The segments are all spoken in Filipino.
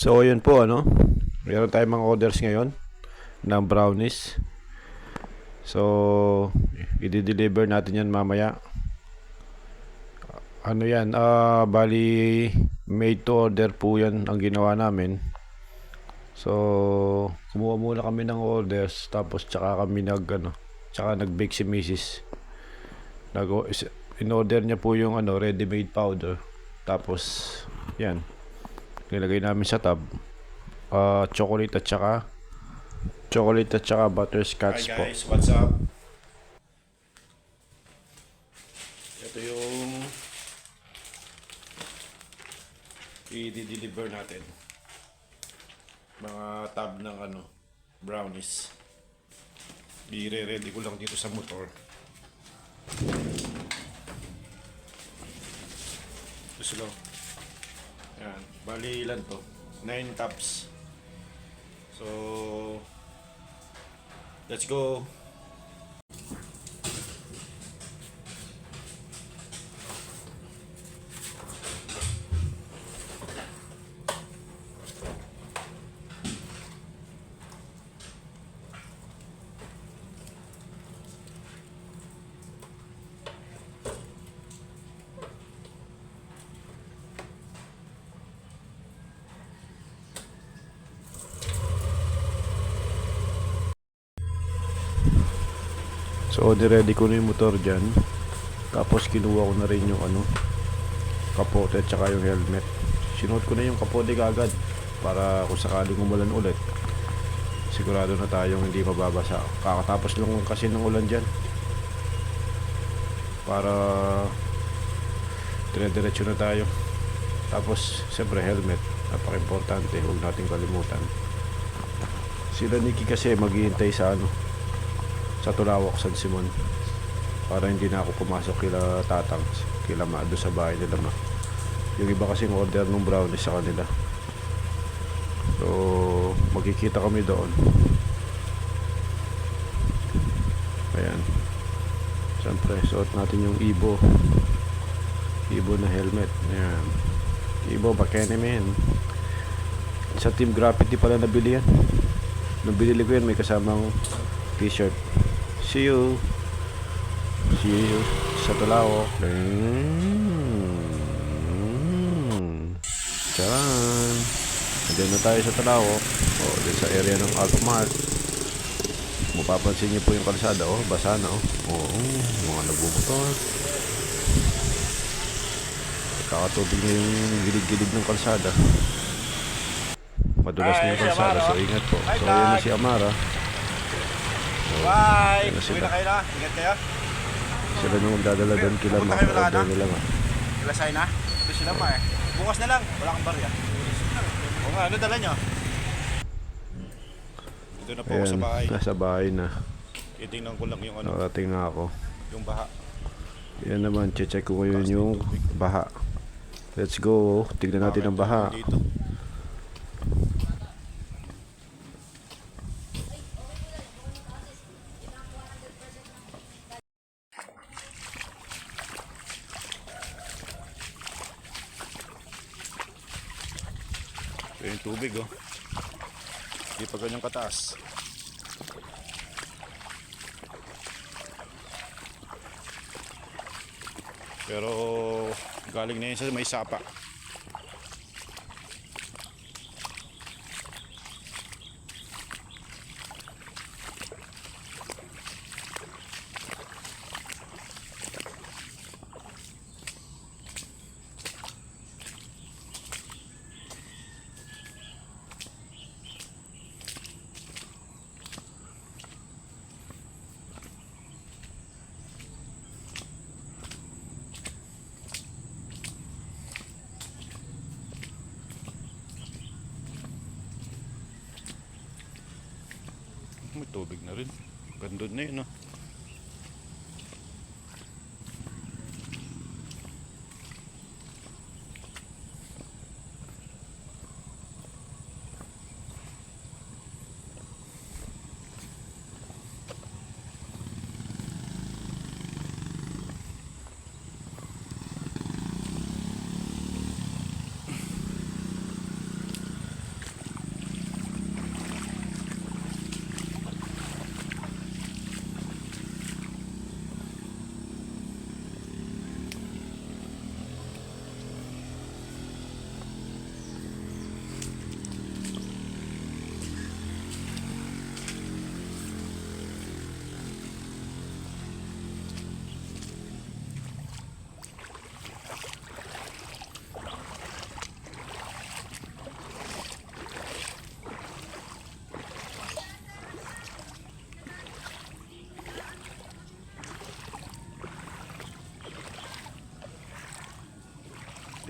So, ayun po, ano. Meron tayong mga orders ngayon ng brownies. So, i-deliver natin yan mamaya. Ano yan, bali made to order po yan ang ginawa namin. So, kumuha muna kami ng orders, tapos tsaka kami tsaka nag-bake si Mrs. In-order niya po yung ready-made powder. Tapos, yan. Nilagay namin sa tub. Chocolate at tsaka butterscotch po. Hi guys, what's up? Ito yung i-deliver natin. Mga tab ng brownies. I-ready ko lang dito sa motor. Gusto lang. Yan, bali ilan to? 9 tabs. So, let's go. So, ready ko na yung motor dyan. Tapos, kinuha ko na rin yung kapote at saka yung helmet. Sinuot ko na yung kapote kagad para kung sakaling umulan ulit, sigurado na tayong hindi mababasa. Kakatapos lang kasi ng ulan dyan. Para dire-diretso na tayo. Tapos, siyempre helmet. Napaka-importante. Huwag nating kalimutan. Sila Nikki kasi maghihintay sa Tulawak, San Simon, para hindi na ako pumasok kila Tatang, kila Ma, doon sa bahay nila Ma. Yung iba kasing order ng brownies sa kanila. So, magkikita kami doon. Ayan. Siyempre, suot natin yung Ibo na helmet. Ayan. Ibo, bakene men. Sa Team Graffiti pala nabili yan. Nung binili ko yan, may kasamang t-shirt. See you sa Tulawak. Charan. Andun na tayo sa Tulawak. Dun sa area ng Alphamart. Mapapansin niyo po yung kalsada. Basa na. Mga nagbumotor. Kakatubig na yung gilid-gilid ng kalsada. Madulas na yung kalsada. So ingat po. So yan na si Amara. Bye! Uwi na kayo na. Ingat kayo. Sila nung magdadala doon kila Ma. Order nila Ma. Ilasay na? Ito sila Ma eh. Bukas na lang. Wala kang barya. O nga, ano dala nyo? Ito na po ako sa bahay. Nasa bahay na. Itingnan ko lang yung Narating na ako. yung baha. Yan naman, check ko ngayon yung baha. Let's go. Tignan natin ang baha. Dito. Ito yung tubig Hindi pa ganyang kataas. Pero galing na yun sa may sapa. May tubig na rin. Gandun na yun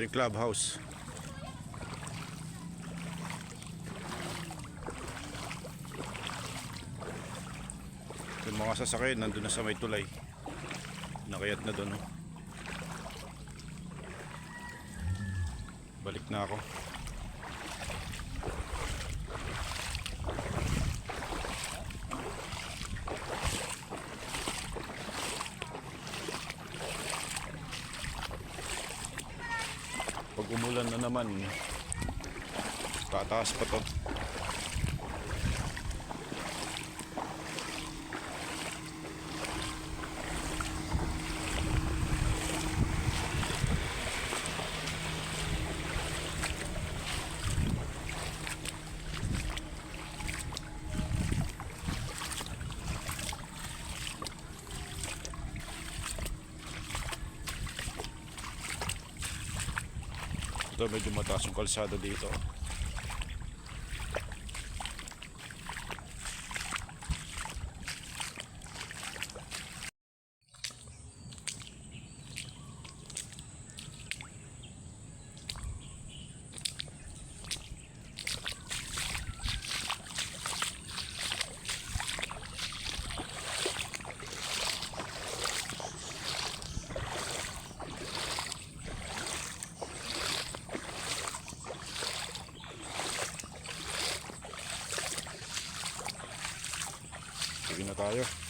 Ito yung clubhouse. Yung mga sasakyan nandun na sa may tulay. Nakayat na doon. Oh. Balik na ako. Pag umulan na naman, tataas pa to. Ito medyo mataas yung kalsada dito. Sige na tayo.